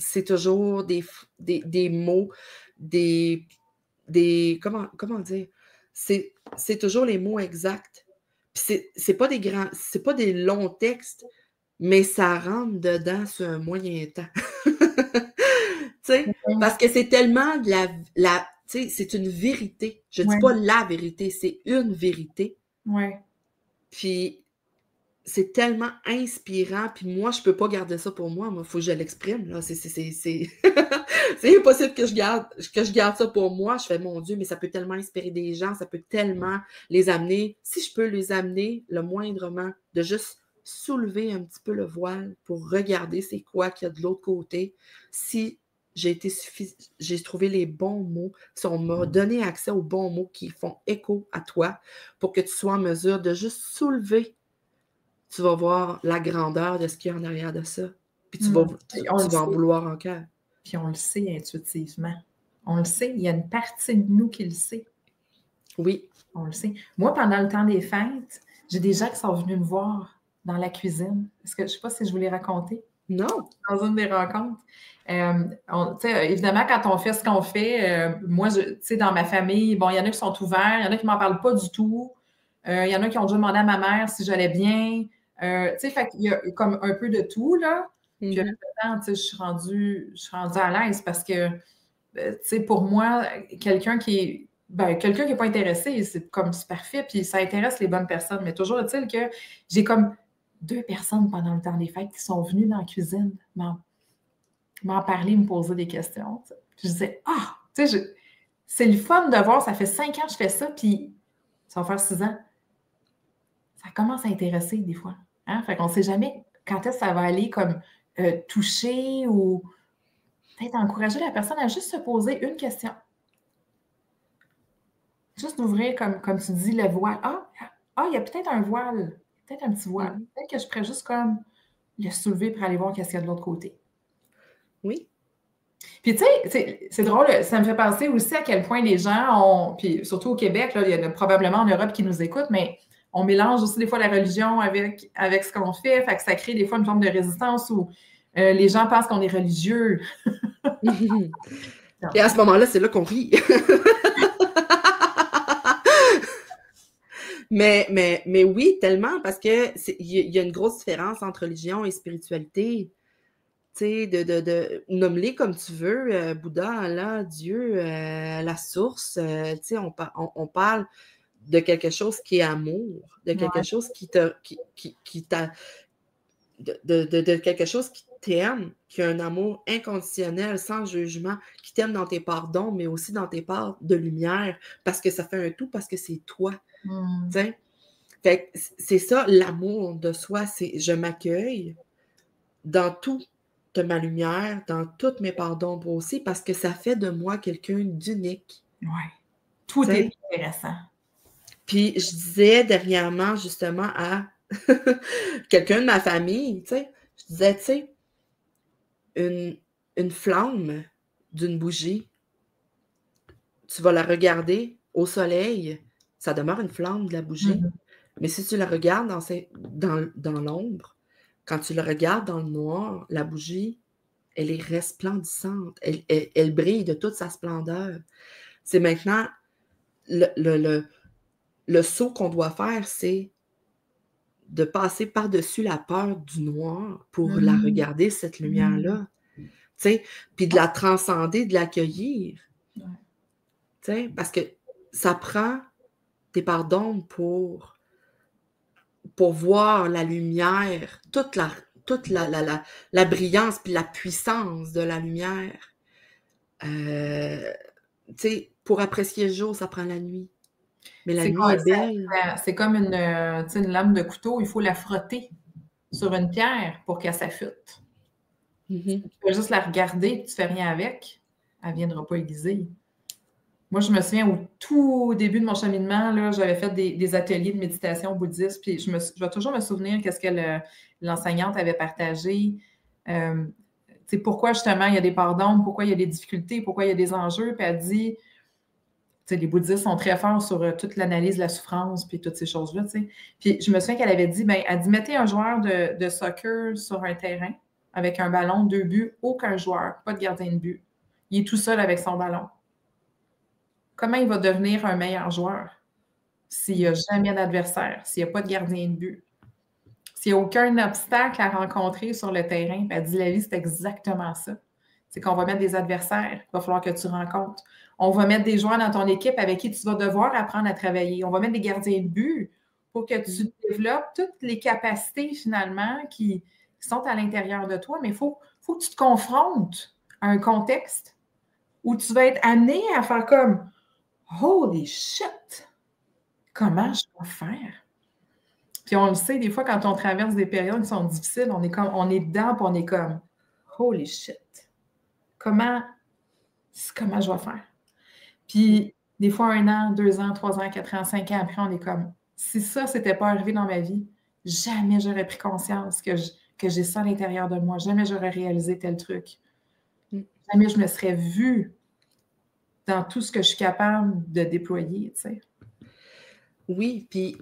c'est toujours des mots, comment dire? C'est toujours les mots exacts. Puis c'est pas des longs textes, mais ça rentre dedans sur un moyen temps. Tu sais, parce que c'est tellement tu sais, c'est une vérité. Je dis Ouais. pas la vérité, c'est une vérité. Ouais. Puis c'est tellement inspirant, puis moi, je peux pas garder ça pour moi. Moi, il faut que je l'exprime, là. C'est impossible que je garde ça pour moi. Je fais, mon Dieu, mais ça peut tellement inspirer des gens, ça peut tellement les amener, si je peux les amener le moindrement, de juste soulever un petit peu le voile pour regarder c'est quoi qu'il y a de l'autre côté. Si j'ai trouvé les bons mots, si on m'a donné accès aux bons mots qui font écho à toi, pour que tu sois en mesure de juste soulever, tu vas voir la grandeur de ce qu'il y a en arrière de ça. Puis tu vas en vouloir en cœur. Puis on le sait intuitivement. On le sait, il y a une partie de nous qui le sait. Oui. On le sait. Moi, pendant le temps des fêtes, j'ai des gens qui sont venus me voir dans la cuisine. Est-ce que je ne sais pas si je vous l'ai raconté? Non. Dans une des rencontres. Évidemment, quand on fait ce qu'on fait, moi, dans ma famille, bon, il y en a qui sont ouverts, il y en a qui ne m'en parlent pas du tout. Il y en a qui ont déjà demandé à ma mère si j'allais bien. Fait qu'il y a comme un peu de tout, là. Puis avec le temps, je suis rendue à l'aise parce que, pour moi, quelqu'un qui n'est pas intéressé, c'est parfait, puis ça intéresse les bonnes personnes. Mais toujours est-il que j'ai comme 2 personnes pendant le temps des fêtes qui sont venues dans la cuisine m'en parler, me poser des questions. T'sais. Puis je disais, c'est le fun de voir, ça fait 5 ans que je fais ça, puis ça va faire 6 ans. Ça commence à intéresser des fois. Hein? Fait qu'on ne sait jamais quand est-ce que ça va aller comme toucher ou peut-être encourager la personne à juste se poser une question. Juste d'ouvrir, comme tu dis, le voile. Il y a peut-être un voile, peut-être un petit voile. Peut-être que je pourrais juste comme le soulever pour aller voir qu'est-ce qu'il y a de l'autre côté. Oui. Puis tu sais, c'est drôle, ça me fait penser aussi à quel point les gens ont, puis surtout au Québec, là, il y en a probablement en Europe qui nous écoutent, mais on mélange aussi des fois la religion avec ce qu'on fait que ça crée des fois une forme de résistance où les gens pensent qu'on est religieux. Et à ce moment-là, c'est là qu'on rit. mais oui, tellement, parce que il y a une grosse différence entre religion et spiritualité. Tu sais, nomme-les comme tu veux, Bouddha, Allah, Dieu, la source, tu sais, on parle de quelque chose qui est amour, de quelque chose qui t'a, de quelque chose qui t'aime, qui a un amour inconditionnel, sans jugement, qui t'aime dans tes parts d'ombre, mais aussi dans tes parts de lumière, parce que ça fait un tout, parce que c'est toi. T'sais? Fait que c'est ça, l'amour de soi, c'est je m'accueille dans toute ma lumière, dans toutes mes parts d'ombre aussi, parce que ça fait de moi quelqu'un d'unique. Oui. Tout est intéressant. Puis je disais dernièrement, justement, à quelqu'un de ma famille, tu sais, je disais, tu sais, une flamme d'une bougie, tu vas la regarder au soleil, ça demeure une flamme de la bougie. Mais si tu la regardes dans l'ombre, quand tu la regardes dans le noir, la bougie, elle est resplendissante. Elle brille de toute sa splendeur. C'est maintenant le saut qu'on doit faire, c'est de passer par-dessus la peur du noir pour la regarder, cette lumière-là. Puis de la transcender, de l'accueillir. Parce que ça prend tes parts d'ombre pour voir la lumière, toute la brillance puis la puissance de la lumière. Pour apprécier le jour, ça prend la nuit. Mais la nuit est belle. C'est comme une lame de couteau, il faut la frotter sur une pierre pour qu'elle s'affûte. Tu peux juste la regarder et tu ne fais rien avec. elle ne viendra pas aiguiser. Moi, je me souviens, au tout début de mon cheminement, là, j'avais fait des ateliers de méditation bouddhiste, puis je vais toujours me souvenir qu'est-ce que l'enseignante avait partagé. Pourquoi, justement, il y a des pardons, pourquoi il y a des difficultés, pourquoi il y a des enjeux. Puis elle dit, les bouddhistes sont très forts sur toute l'analyse de la souffrance, puis toutes ces choses-là. Puis je me souviens qu'elle avait dit, elle dit, mettez un joueur de soccer sur un terrain avec un ballon, 2 buts, aucun joueur, pas de gardien de but. Il est tout seul avec son ballon. Comment il va devenir un meilleur joueur s'il n'y a jamais d'adversaire, s'il n'y a pas de gardien de but, s'il n'y a aucun obstacle à rencontrer sur le terrain? Elle dit, la vie, c'est exactement ça. C'est qu'on va mettre des adversaires, il va falloir que tu rencontres. On va mettre des joueurs dans ton équipe avec qui tu vas devoir apprendre à travailler. On va mettre des gardiens de but pour que tu développes toutes les capacités, finalement, qui sont à l'intérieur de toi. Mais il faut que tu te confrontes à un contexte où tu vas être amené à faire comme « Holy shit! Comment je vais faire? » Puis on le sait, des fois, quand on traverse des périodes qui sont difficiles, on est dedans, puis on est comme « Holy shit! Comment je vais faire? » Puis des fois, 1 an, 2 ans, 3 ans, 4 ans, 5 ans après, on est comme « Si ça, c'était pas arrivé dans ma vie, jamais j'aurais pris conscience que j'ai ça à l'intérieur de moi. Jamais j'aurais réalisé tel truc. Jamais je me serais vue dans tout ce que je suis capable de déployer, tu sais. » Oui, puis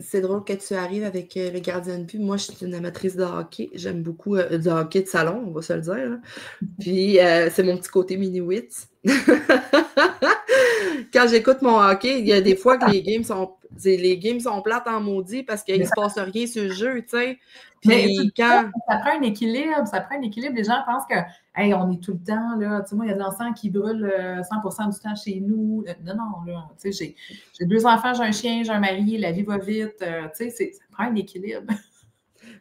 c'est drôle que tu arrives avec le gardien de but. Moi, je suis une amatrice de hockey. J'aime beaucoup du hockey de salon, on va se le dire. Là. Puis, c'est mon petit côté mini-wits. Quand j'écoute mon hockey, il y a des fois que les games sont plates en maudit parce qu'il ne se passe rien sur le jeu, tu sais. Puis ça prend un équilibre. Les gens pensent que hey, on est tout le temps, là, tu sais, moi, il y a de l'encens qui brûle 100% du temps chez nous. Non, là, tu sais, j'ai 2 enfants, j'ai un chien, j'ai un mari, la vie va vite. Tu sais, ça prend un équilibre.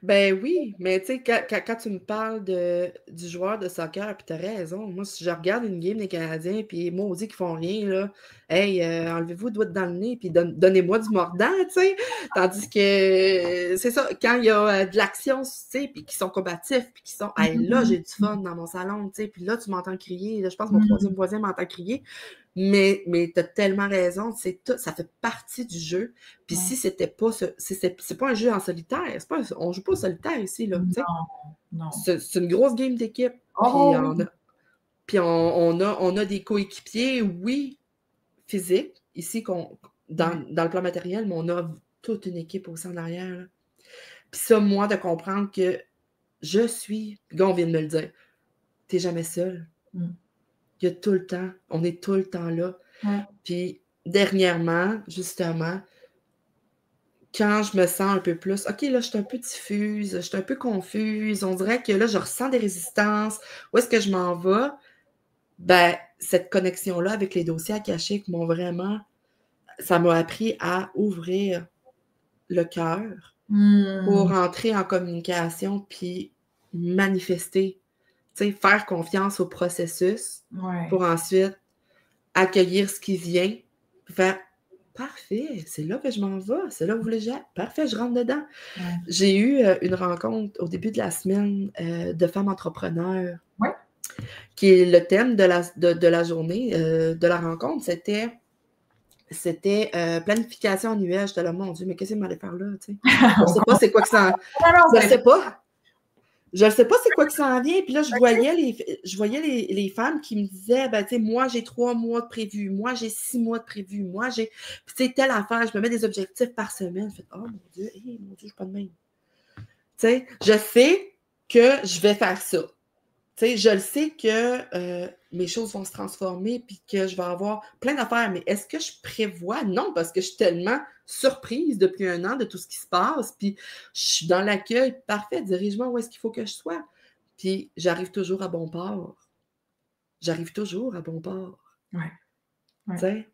Ben oui, mais tu sais, quand tu me parles du joueur de soccer, puis t'as raison, moi, si je regarde une game des Canadiens, puis moi, on dit qu'ils font rien, là, hey, enlevez-vous le doigt dans le nez, puis donnez-moi du mordant, tu sais, tandis que, c'est ça, quand il y a de l'action, tu sais, puis qu'ils sont combatifs, puis qu'ils sont, hey, là, j'ai du fun dans mon salon, tu sais, puis là, tu m'entends crier, là, je pense que mon troisième voisin m'entend crier, mais tu as tellement raison, ça fait partie du jeu. Puis si c'était pas c'est pas un jeu en solitaire, on joue pas au solitaire ici, là. Non. C'est une grosse game d'équipe. Puis on a des coéquipiers, oui, physiques, ici, dans le plan matériel, mais on a toute une équipe au sein de l'arrière. Là. Puis ça, moi, de comprendre que on vient de me le dire, t'es jamais seul. Il y a tout le temps, on est tout le temps là. Puis, dernièrement, justement, quand je me sens un peu plus, OK, là, je suis un peu diffuse, je suis un peu confuse, on dirait que là, je ressens des résistances, où est-ce que je m'en vais? Ben, cette connexion-là avec les dossiers akashiques ça m'a appris à ouvrir le cœur pour entrer en communication puis manifester. Faire confiance au processus pour ensuite accueillir ce qui vient, faire parfait, c'est là que je m'en vais, c'est là où vous voulez j'aille. Parfait, je rentre dedans. J'ai eu une rencontre au début de la semaine de femmes entrepreneurs, qui est le thème de la journée, de la rencontre, c'était planification annuelle. J'étais là, mon Dieu, mais qu'est-ce que m'allait faire là? Je ne sais pas c'est quoi que ça. Je ne sais pas. Je ne sais pas c'est quoi qui s'en vient. Puis là, je voyais les femmes qui me disaient, ben, tu sais, moi, j'ai 3 mois de prévu. Moi, j'ai 6 mois de prévu. Moi, j'ai, tu sais, telle affaire. Je me mets des objectifs par semaine. Je fais, oh mon Dieu, je ne suis pas de même. Tu sais, je sais que je vais faire ça. Tu sais, je le sais que mes choses vont se transformer puis que je vais avoir plein d'affaires. Mais est-ce que je prévois? Non, parce que je suis tellement surprise depuis 1 an de tout ce qui se passe. Puis je suis dans l'accueil. Parfait, dirige-moi où est-ce qu'il faut que je sois. Puis j'arrive toujours à bon port. Tu sais?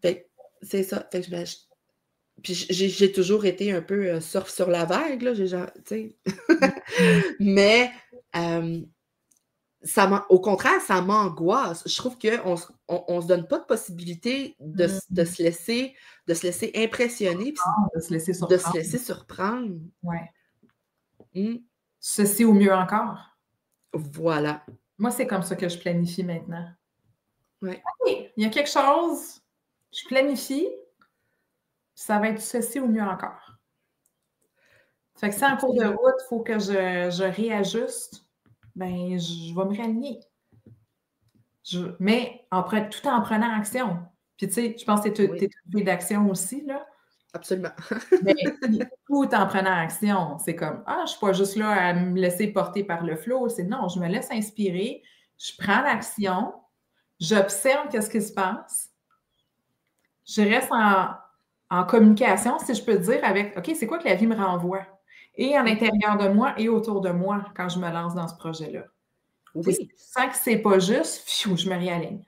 Fait que c'est ça. Fait que puis j'ai toujours été un peu surf sur la vague, là. Tu sais. Mais... au contraire, ça m'angoisse. Je trouve qu'on ne se donne pas de possibilité de se laisser impressionner, de se laisser surprendre. Ceci au mieux encore. Voilà. Moi, c'est comme ça que je planifie maintenant. Ouais. OK, il y a quelque chose, je planifie, ça va être ceci ou mieux encore. Fait que si en cours de Absolument. route, il faut que je réajuste, ben je vais me réaligner. Mais tout en prenant action. Puis tu sais, je pense que tu Oui, es une fille d'action aussi, là. absolument. Mais tout en prenant action, c'est comme, je ne suis pas juste là à me laisser porter par le flow. C'est non, je me laisse inspirer, je prends l'action, j'observe qu'est-ce qui se passe, je reste en communication, si je peux dire, avec, OK, c'est quoi que la vie me renvoie? Et à l'intérieur de moi et autour de moi quand je me lance dans ce projet-là. Puis si Oui, je sens que c'est pas juste, je me réaligne.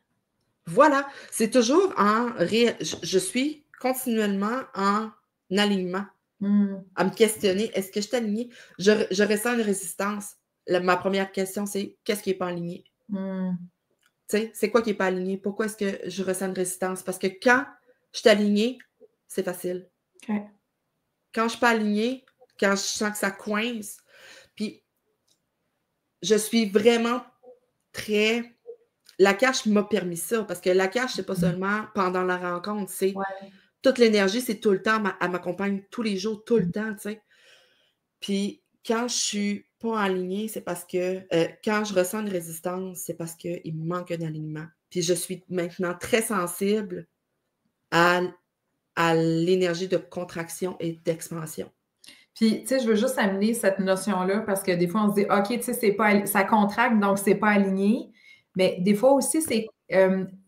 voilà. C'est toujours je suis continuellement en alignement, à me questionner, est-ce que je suis alignée? Je ressens une résistance. Ma première question, c'est qu'est-ce qui n'est pas aligné? Tu sais, c'est quoi qui n'est pas aligné? Pourquoi est-ce que je ressens une résistance? Parce que quand je suis alignée, c'est facile. OK. Quand je ne suis pas alignée, quand je sens que ça coince, puis je suis vraiment très... La cache m'a permis ça, parce que la cache, c'est pas seulement pendant la rencontre, c'est Ouais. toute l'énergie, c'est tout le temps, elle m'accompagne tous les jours, tout le temps, tu sais. Puis quand je suis pas alignée, c'est parce que quand je ressens une résistance, c'est parce qu'il me manque un alignement. Puis je suis maintenant très sensible à l'énergie de contraction et d'expansion. Puis, tu sais, je veux juste amener cette notion-là parce que des fois, on se dit, OK, tu sais, c'est pas, ça contracte, donc c'est pas aligné. Mais des fois aussi, il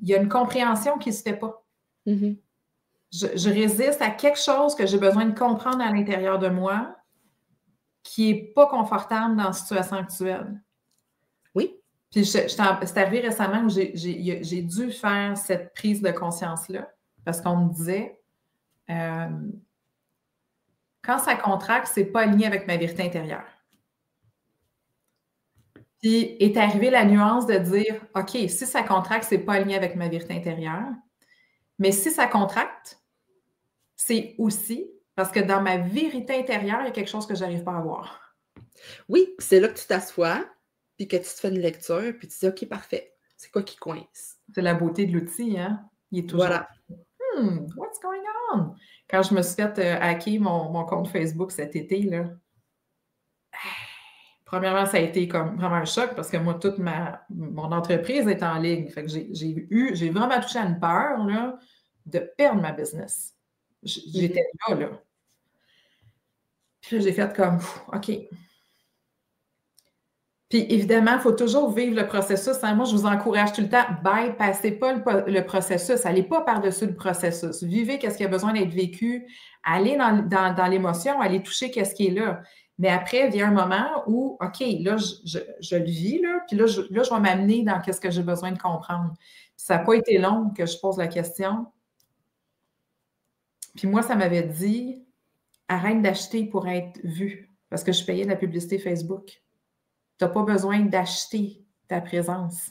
y a une compréhension qui se fait pas. Mm-hmm. Je résiste à quelque chose que j'ai besoin de comprendre à l'intérieur de moi qui n'est pas confortable dans la situation actuelle. Oui. Puis, c'est arrivé récemment où j'ai dû faire cette prise de conscience-là parce qu'on me disait, quand ça contracte, c'est pas aligné avec ma vérité intérieure. Puis est arrivée la nuance de dire, OK, si ça contracte, c'est pas aligné avec ma vérité intérieure. Mais si ça contracte, c'est aussi parce que dans ma vérité intérieure, il y a quelque chose que j'arrive pas à voir. Oui, c'est là que tu t'assois, puis que tu te fais une lecture, puis tu dis, OK, parfait. C'est quoi qui coince? C'est la beauté de l'outil, hein? Il est toujours Voilà. What's going on? Quand je me suis fait hacker mon compte Facebook cet été, là, premièrement, ça a été comme vraiment un choc parce que moi, toute mon entreprise est en ligne. Fait que j'ai vraiment touché à une peur là, de perdre ma business. J'étais là. Puis là, j'ai fait comme, OK. Puis évidemment, il faut toujours vivre le processus. Hein. Moi, je vous encourage tout le temps, bypassez pas le processus. Allez pas par-dessus le processus. Vivez qu'est-ce qui a besoin d'être vécu. Allez dans l'émotion, allez toucher qu'est-ce qui est là. Mais après, vient un moment où, OK, là, je le vis, là, puis là, je vais m'amener dans qu'est-ce que j'ai besoin de comprendre. Puis ça n'a pas été long que je pose la question. Puis moi, ça m'avait dit, arrête d'acheter pour être vu, parce que je payais de la publicité Facebook. Tu n'as pas besoin d'acheter ta présence.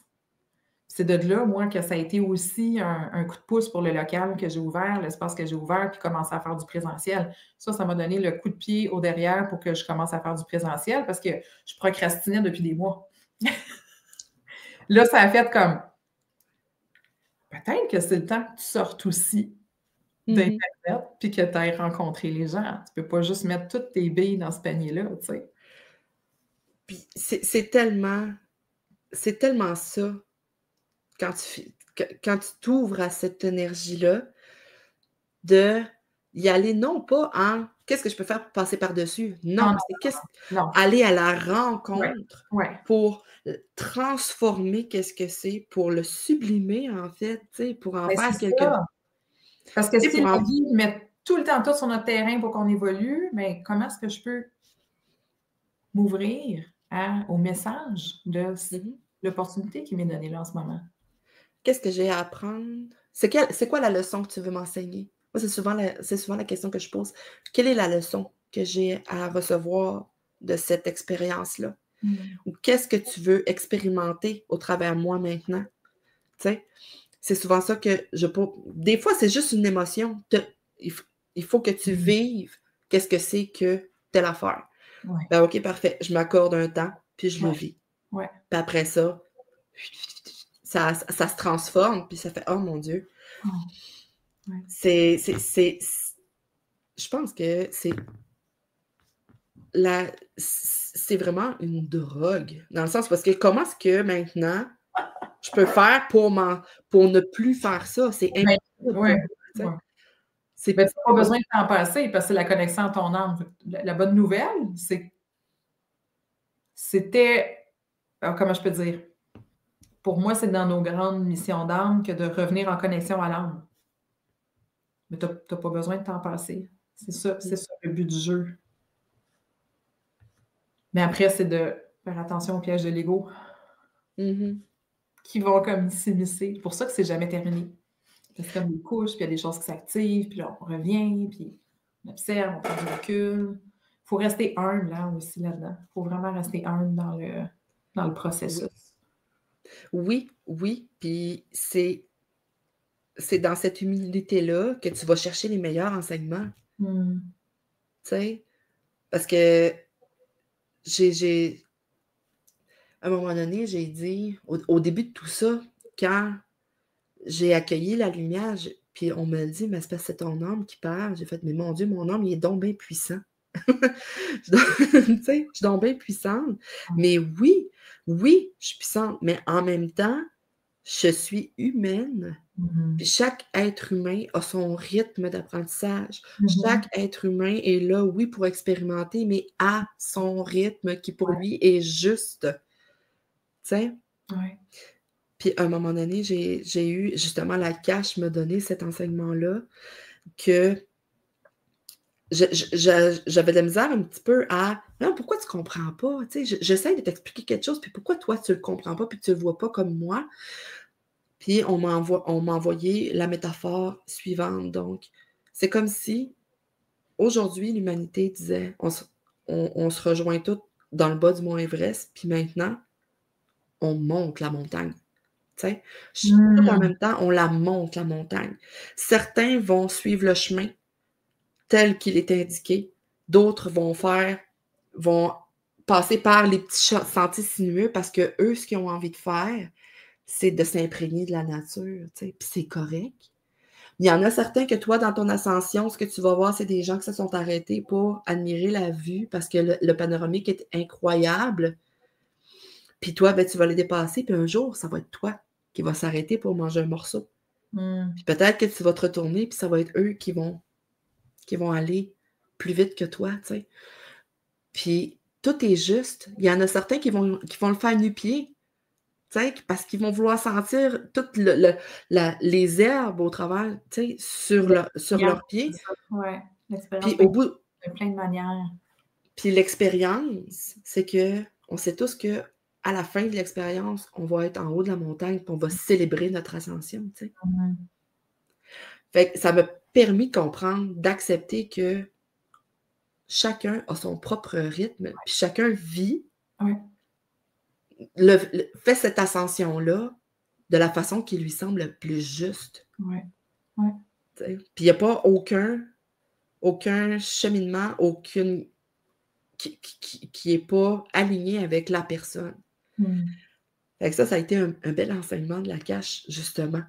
C'est de là, moi, que ça a été aussi un coup de pouce pour le local que j'ai ouvert, l'espace que j'ai ouvert, puis commencer à faire du présentiel. Ça m'a donné le coup de pied au derrière pour que je commence à faire du présentiel parce que je procrastinais depuis des mois. Là, ça a fait comme, peut-être que c'est le temps que tu sortes aussi d'Internet puis que tu ailles rencontrer les gens. Tu ne peux pas juste mettre toutes tes billes dans ce panier-là, tu sais. Puis c'est tellement ça quand tu t'ouvres à cette énergie-là, de y aller non pas en qu'est-ce que je peux faire pour passer par-dessus? Non, c'est aller à la rencontre pour transformer qu'est-ce que c'est, pour le sublimer, en fait, tu sais, pour en faire quelque chose. Parce que si la vie met tout le temps tout sur notre terrain pour qu'on évolue, mais comment est-ce que je peux m'ouvrir au message de l'opportunité qui m'est donnée là en ce moment? Qu'est-ce que j'ai à apprendre? C'est quoi la leçon que tu veux m'enseigner? Moi, c'est souvent la question que je pose. Quelle est la leçon que j'ai à recevoir de cette expérience-là? Ou qu'est-ce que tu veux expérimenter au travers de moi maintenant? Tu sais, c'est souvent ça que je pose. Des fois, c'est juste une émotion. Il faut que tu vives qu'est-ce que c'est que telle affaire. Ouais. Ben, OK, parfait. Je m'accorde un temps, puis je le vis. Ouais. Puis après ça, ça se transforme, puis ça fait « Oh mon Dieu! Oh. » Ouais. Je pense que c'est vraiment une drogue, dans le sens parce que comment est-ce que maintenant je peux faire pour ne plus faire ça? C'est impossible. Ouais. C'est Mais tu n'as pas besoin de t'en passer parce que c'est la connexion à ton âme. La bonne nouvelle, c'est que c'était, comment je peux dire, pour moi, c'est dans nos grandes missions d'âme que de revenir en connexion à l'âme. Mais tu n'as pas besoin de t'en passer. C'est ça le but du jeu. Mais après, c'est de faire attention au piège de l'ego qui vont comme s'immiscer. C'est pour ça que c'est jamais terminé. C'est comme des couches, puis il y a des choses qui s'activent, puis là, on revient, puis on observe, on prend du recul. Il faut rester humble là aussi là-dedans. Il faut vraiment rester humble dans le processus. Oui. Puis c'est dans cette humilité-là que tu vas chercher les meilleurs enseignements. Tu sais? Parce que à un moment donné, j'ai dit, au début de tout ça, quand j'ai accueilli la lumière, puis on me dit, mais c'est ton âme qui parle. J'ai fait, mais mon Dieu, mon âme, il est donc bien puissant. Tu sais, je suis donc bien puissante. Mais oui, je suis puissante, mais en même temps, je suis humaine. Puis chaque être humain a son rythme d'apprentissage. Chaque être humain est là, oui, pour expérimenter, mais à son rythme qui, pour lui, est juste. Tu sais? Ouais. Puis à un moment donné, j'ai eu, justement, la cache me donner cet enseignement-là que j'avais de la misère un petit peu à « Non, pourquoi tu comprends pas? » Tu sais, j'essaie de t'expliquer quelque chose, puis pourquoi toi, tu le comprends pas, puis tu le vois pas comme moi? Puis on m'a envoyé la métaphore suivante. Donc, c'est comme si, aujourd'hui, l'humanité disait on se rejoint tous dans le bas du mont Everest, puis maintenant, on monte la montagne. Tu sais, tout en même temps, on la monte, la montagne. Certains vont suivre le chemin tel qu'il est indiqué. D'autres vont passer par les petits sentiers sinueux parce que eux, ce qu'ils ont envie de faire, c'est de s'imprégner de la nature, tu sais, puis c'est correct. Il y en a certains que toi, dans ton ascension, ce que tu vas voir, c'est des gens qui se sont arrêtés pour admirer la vue parce que le panoramique est incroyable. Puis toi, ben, tu vas les dépasser, puis un jour, ça va être toi qui va s'arrêter pour manger un morceau. Puis peut-être que tu vas te retourner, puis ça va être eux qui vont aller plus vite que toi, tu sais. Puis tout est juste. Il y en a certains qui vont le faire nu-pied, tu sais, parce qu'ils vont vouloir sentir toutes les herbes au travers, tu sais, sur leurs pieds. Oui, l'expérience Puis au bout de plein de manières. Puis l'expérience, c'est que on sait tous que à la fin de l'expérience, on va être en haut de la montagne, puis on va célébrer notre ascension, tu sais. Fait que ça m'a permis de comprendre, d'accepter que chacun a son propre rythme, puis chacun vit, fait cette ascension-là de la façon qui lui semble le plus juste. Puis il n'y a pas aucun cheminement, qui n'est pas aligné avec la personne. Fait que ça a été un bel enseignement de la cache, justement.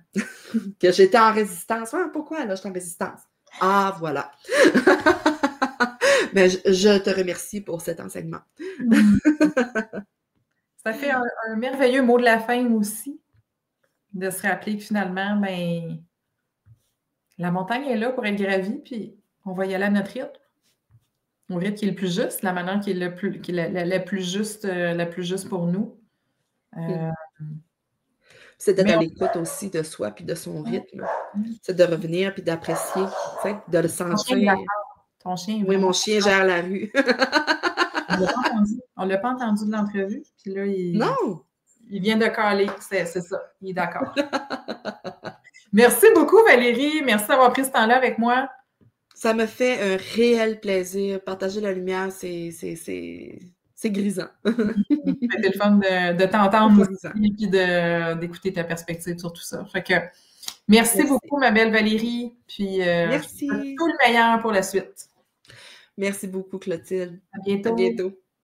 Que j'étais en résistance. Ouais, pourquoi, là, je suis en résistance? Ah, voilà. Mais je te remercie pour cet enseignement. Ça fait un merveilleux mot de la fin aussi, de se rappeler que finalement, ben, la montagne est là pour être gravie, puis on va y aller à notre rythme. Au rythme qui est le plus juste, la manière qui est la plus juste pour nous. C'est d'être à l'écoute aussi de soi puis de son rythme. C'est de revenir puis d'apprécier, de le sentir. Ton chien, oui, mon chien gère la rue. On ne l'a pas entendu de l'entrevue. Puis là, il vient de caler. C'est ça. Il est d'accord. Merci beaucoup, Valérie. Merci d'avoir pris ce temps-là avec moi. Ça me fait un réel plaisir. Partager la lumière, c'est grisant. C'était le fun de t'entendre aussi et d'écouter ta perspective sur tout ça. Fait que merci beaucoup, ma belle Valérie. Puis merci. Tout le meilleur pour la suite. Merci beaucoup, Clotilde. À bientôt. À bientôt.